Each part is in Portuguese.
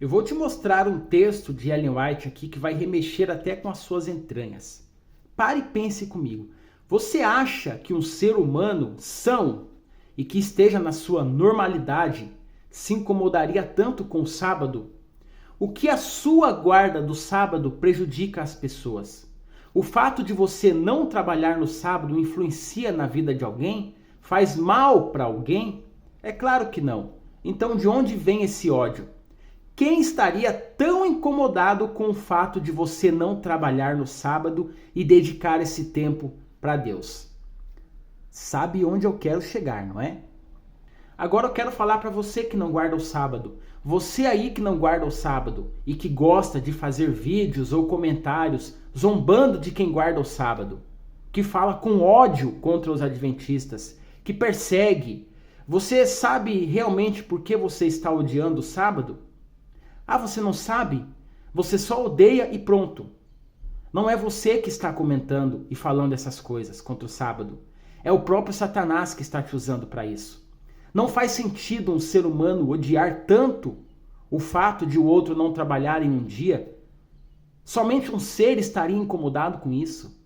Eu vou te mostrar um texto de Ellen White aqui que vai remexer até com as suas entranhas. Pare e pense comigo. Você acha que um ser humano são e que esteja na sua normalidade se incomodaria tanto com o sábado? O que a sua guarda do sábado prejudica as pessoas? O fato de você não trabalhar no sábado influencia na vida de alguém? Faz mal para alguém? É claro que não. Então de onde vem esse ódio? Quem estaria tão incomodado com o fato de você não trabalhar no sábado e dedicar esse tempo para Deus? Sabe onde eu quero chegar, não é? Agora eu quero falar para você que não guarda o sábado. Você aí que não guarda o sábado e que gosta de fazer vídeos ou comentários zombando de quem guarda o sábado, que fala com ódio contra os adventistas, que persegue. Você sabe realmente por que você está odiando o sábado? Ah, você não sabe? Você só odeia e pronto. Não é você que está comentando e falando essas coisas contra o sábado. É o próprio Satanás que está te usando para isso. Não faz sentido um ser humano odiar tanto o fato de o outro não trabalhar em um dia. Somente um ser estaria incomodado com isso.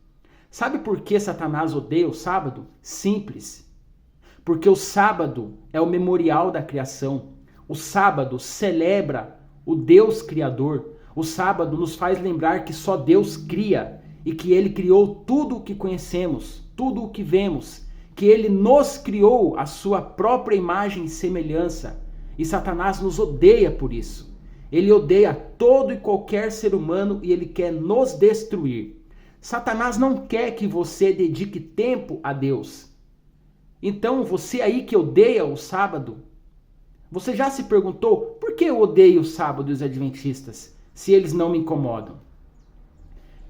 Sabe por que Satanás odeia o sábado? Simples. Porque o sábado é o memorial da criação. O sábado celebra o Deus Criador. O sábado nos faz lembrar que só Deus cria e que Ele criou tudo o que conhecemos, tudo o que vemos, que Ele nos criou à sua própria imagem e semelhança. E Satanás nos odeia por isso. Ele odeia todo e qualquer ser humano e ele quer nos destruir. Satanás não quer que você dedique tempo a Deus. Então, você aí que odeia o sábado, você já se perguntou por que eu odeio o sábado e os adventistas, se eles não me incomodam?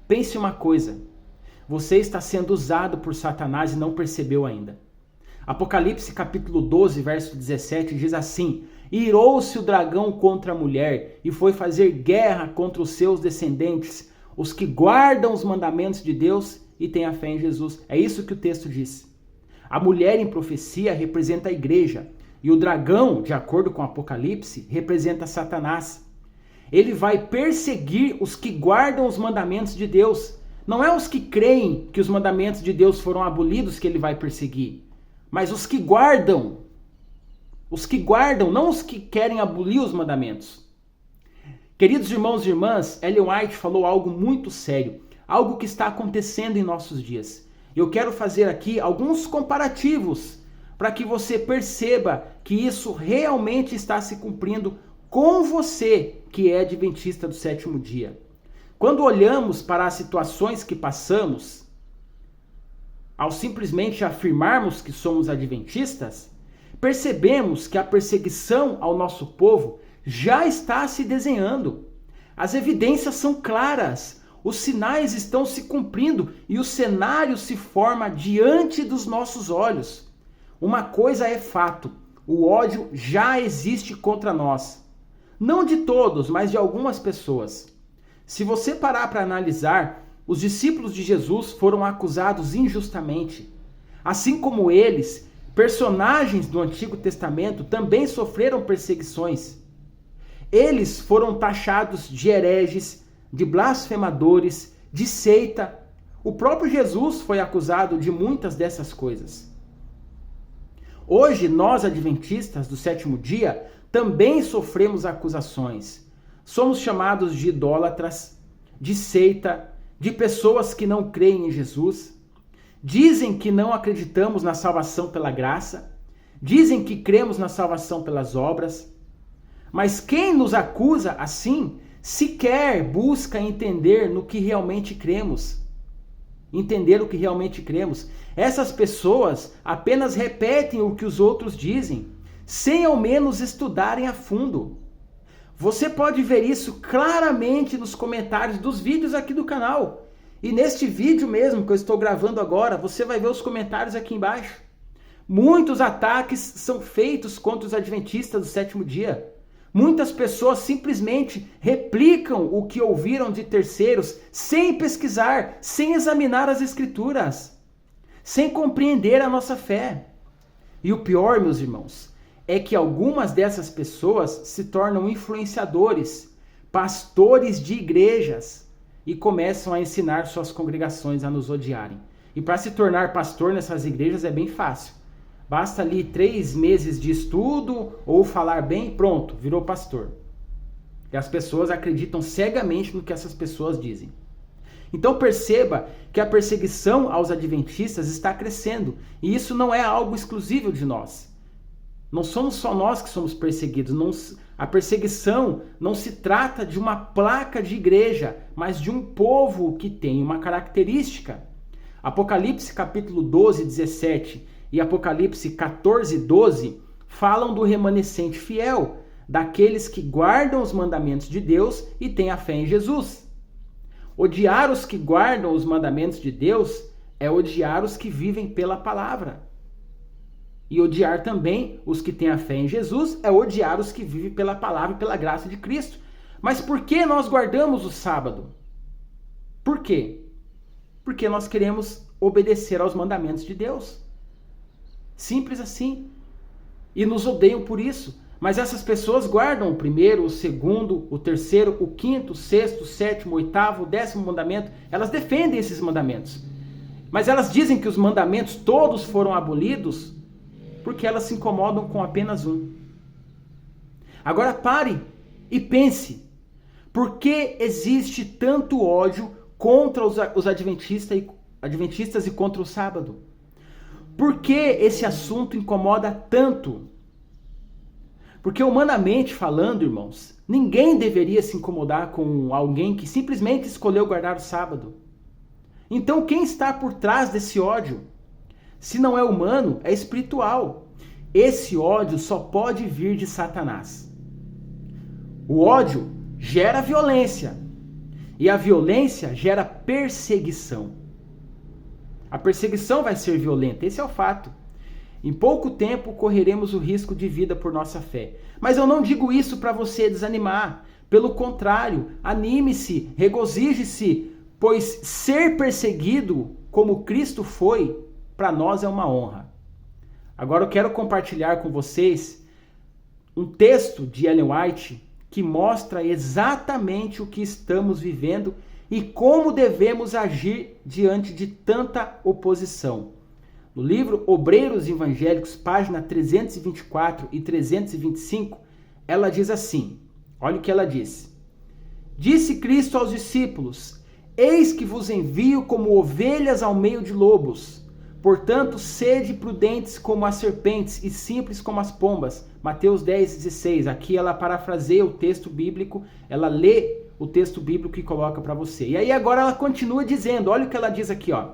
Pense uma coisa, você está sendo usado por Satanás e não percebeu ainda. Apocalipse capítulo 12, verso 17 diz assim: irou-se o dragão contra a mulher e foi fazer guerra contra os seus descendentes, os que guardam os mandamentos de Deus e têm a fé em Jesus. É isso que o texto diz. A mulher em profecia representa a igreja e o dragão, de acordo com Apocalipse, representa Satanás. Ele vai perseguir os que guardam os mandamentos de Deus. Não é os que creem que os mandamentos de Deus foram abolidos que ele vai perseguir, mas os que guardam. Os que guardam, não os que querem abolir os mandamentos. Queridos irmãos e irmãs, Ellen White falou algo muito sério, algo que está acontecendo em nossos dias. Eu quero fazer aqui alguns comparativos para que você perceba que isso realmente está se cumprindo com você, que é adventista do sétimo dia. Quando olhamos para as situações que passamos, ao simplesmente afirmarmos que somos adventistas, percebemos que a perseguição ao nosso povo já está se desenhando. As evidências são claras, os sinais estão se cumprindo e o cenário se forma diante dos nossos olhos. Uma coisa é fato, o ódio já existe contra nós. Não de todos, mas de algumas pessoas. Se você parar para analisar, os discípulos de Jesus foram acusados injustamente. Assim como eles, personagens do Antigo Testamento também sofreram perseguições. Eles foram taxados de hereges, de blasfemadores, de seita. O próprio Jesus foi acusado de muitas dessas coisas. Hoje, nós adventistas do sétimo dia também sofremos acusações. Somos chamados de idólatras, de seita, de pessoas que não creem em Jesus. Dizem que não acreditamos na salvação pela graça. Dizem que cremos na salvação pelas obras. Mas quem nos acusa assim, sequer busca entender no que realmente cremos. Entender o que realmente cremos. Essas pessoas apenas repetem o que os outros dizem, sem ao menos estudarem a fundo. Você pode ver isso claramente nos comentários dos vídeos aqui do canal. E neste vídeo mesmo que eu estou gravando agora, você vai ver os comentários aqui embaixo. Muitos ataques são feitos contra os adventistas do sétimo dia. Muitas pessoas simplesmente replicam o que ouviram de terceiros sem pesquisar, sem examinar as escrituras, sem compreender a nossa fé. E o pior, meus irmãos, é que algumas dessas pessoas se tornam influenciadores, pastores de igrejas e começam a ensinar suas congregações a nos odiarem. E para se tornar pastor nessas igrejas é bem fácil. Basta ali 3 meses de estudo ou falar bem, pronto, virou pastor. E as pessoas acreditam cegamente no que essas pessoas dizem. Então perceba que a perseguição aos adventistas está crescendo. E isso não é algo exclusivo de nós. Não somos só nós que somos perseguidos. A perseguição não se trata de uma placa de igreja, mas de um povo que tem uma característica. Apocalipse capítulo 12, 17 e Apocalipse 14, 12 falam do remanescente fiel, daqueles que guardam os mandamentos de Deus e têm a fé em Jesus. Odiar os que guardam os mandamentos de Deus é odiar os que vivem pela palavra. E odiar também os que têm a fé em Jesus é odiar os que vivem pela palavra e pela graça de Cristo. Mas por que nós guardamos o sábado? Por quê? Porque nós queremos obedecer aos mandamentos de Deus. Simples assim. E nos odeiam por isso. Mas essas pessoas guardam o primeiro, o segundo, o terceiro, o quinto, o sexto, o sétimo, o oitavo, o 10º mandamento. Elas defendem esses mandamentos. Mas elas dizem que os mandamentos todos foram abolidos porque elas se incomodam com apenas um. Agora pare e pense. Por que existe tanto ódio contra os adventistas e contra o sábado? Por que esse assunto incomoda tanto? Porque humanamente falando, irmãos, ninguém deveria se incomodar com alguém que simplesmente escolheu guardar o sábado. Então quem está por trás desse ódio? Se não é humano, é espiritual. Esse ódio só pode vir de Satanás. O ódio gera violência. E a violência gera perseguição. A perseguição vai ser violenta, esse é o fato. Em pouco tempo correremos o risco de vida por nossa fé. Mas eu não digo isso para você desanimar. Pelo contrário, anime-se, regozije-se, pois ser perseguido como Cristo foi, para nós é uma honra. Agora eu quero compartilhar com vocês um texto de Ellen White que mostra exatamente o que estamos vivendo e como devemos agir diante de tanta oposição. No livro Obreiros Evangélicos, página 324 e 325, ela diz assim, olha o que ela diz. Disse Cristo aos discípulos, eis que vos envio como ovelhas ao meio de lobos. Portanto, sede prudentes como as serpentes e simples como as pombas. Mateus 10, 16. Aqui ela parafraseia o texto bíblico, ela lê o texto bíblico e coloca para você. E aí agora ela continua dizendo, olha o que ela diz aqui, ó.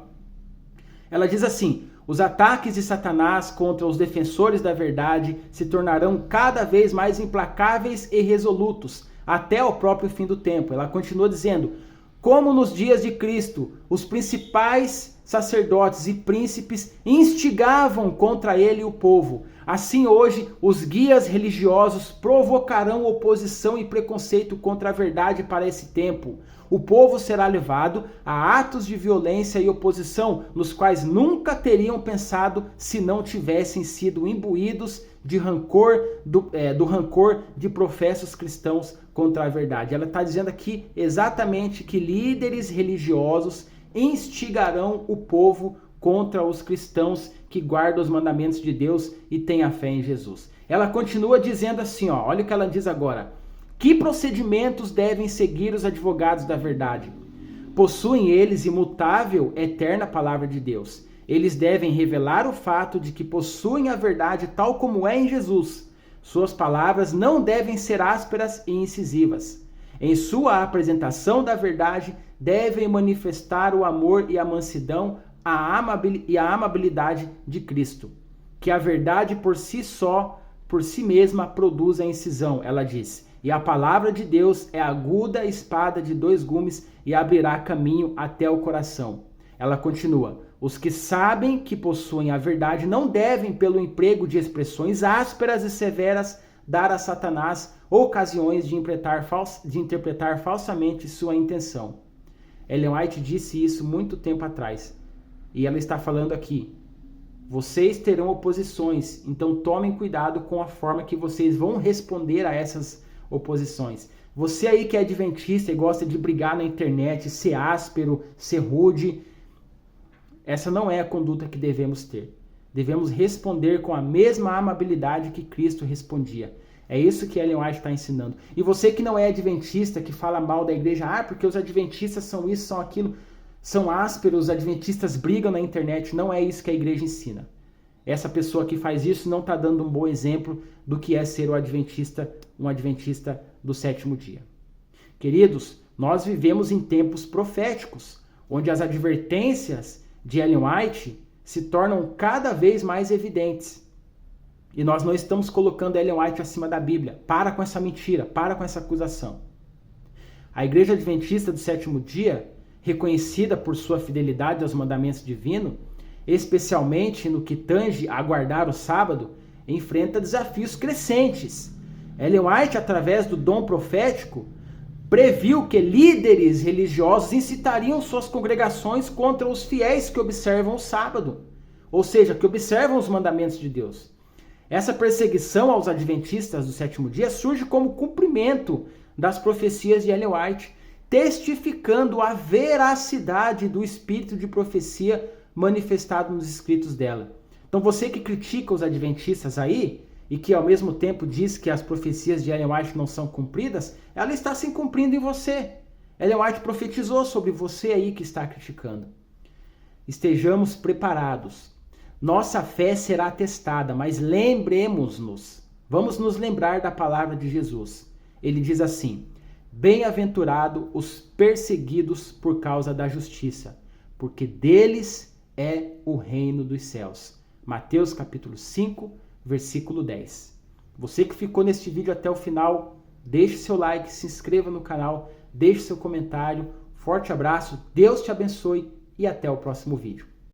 Ela diz assim, os ataques de Satanás contra os defensores da verdade se tornarão cada vez mais implacáveis e resolutos, até o próprio fim do tempo. Ela continua dizendo, como nos dias de Cristo, os principais sacerdotes e príncipes instigavam contra ele o povo. Assim hoje, os guias religiosos provocarão oposição e preconceito contra a verdade para esse tempo. O povo será levado a atos de violência e oposição, nos quais nunca teriam pensado se não tivessem sido imbuídos de rancor, do rancor de professos cristãos contra a verdade. Ela está dizendo aqui exatamente que líderes religiosos instigarão o povo contra os cristãos que guardam os mandamentos de Deus e têm a fé em Jesus. Ela continua dizendo assim, ó, olha o que ela diz agora. Que procedimentos devem seguir os advogados da verdade? Possuem eles imutável, eterna palavra de Deus. Eles devem revelar o fato de que possuem a verdade tal como é em Jesus. Suas palavras não devem ser ásperas e incisivas. Em sua apresentação da verdade, devem manifestar o amor e a mansidão e a amabilidade de Cristo. Que a verdade por si só, por si mesma, produz a incisão, ela diz. E a palavra de Deus é aguda espada de 2 gumes e abrirá caminho até o coração. Ela continua. Os que sabem que possuem a verdade não devem, pelo emprego de expressões ásperas e severas, dar a Satanás ocasiões de interpretar falsamente sua intenção. Ellen White disse isso muito tempo atrás. E ela está falando aqui. Vocês terão oposições, então tomem cuidado com a forma que vocês vão responder a essas oposições. Você aí que é adventista e gosta de brigar na internet, ser áspero, ser rude, essa não é a conduta que devemos ter. Devemos responder com a mesma amabilidade que Cristo respondia. É isso que Ellen White está ensinando. E você que não é adventista, que fala mal da igreja, porque os adventistas são isso, são aquilo, são ásperos, os adventistas brigam na internet, não é isso que a igreja ensina. Essa pessoa que faz isso não está dando um bom exemplo do que é ser um adventista do sétimo dia. Queridos, nós vivemos em tempos proféticos, onde as advertências de Ellen White se tornam cada vez mais evidentes. E nós não estamos colocando Ellen White acima da Bíblia. Para com essa mentira, para com essa acusação. A Igreja Adventista do Sétimo Dia, reconhecida por sua fidelidade aos mandamentos divinos, especialmente no que tange a guardar o sábado, enfrenta desafios crescentes. Ellen White, através do dom profético, previu que líderes religiosos incitariam suas congregações contra os fiéis que observam o sábado, ou seja, que observam os mandamentos de Deus. Essa perseguição aos adventistas do sétimo dia surge como cumprimento das profecias de Ellen White, testificando a veracidade do espírito de profecia manifestado nos escritos dela. Então você que critica os adventistas aí, e que ao mesmo tempo diz que as profecias de Ellen White não são cumpridas, ela está se cumprindo em você. Ellen White profetizou sobre você aí que está criticando. Estejamos preparados. Nossa fé será testada, mas lembremos-nos, vamos nos lembrar da palavra de Jesus. Ele diz assim: bem-aventurado os perseguidos por causa da justiça, porque deles é o reino dos céus. Mateus capítulo 5, versículo 10. Você que ficou neste vídeo até o final, deixe seu like, se inscreva no canal, deixe seu comentário. Forte abraço, Deus te abençoe e até o próximo vídeo.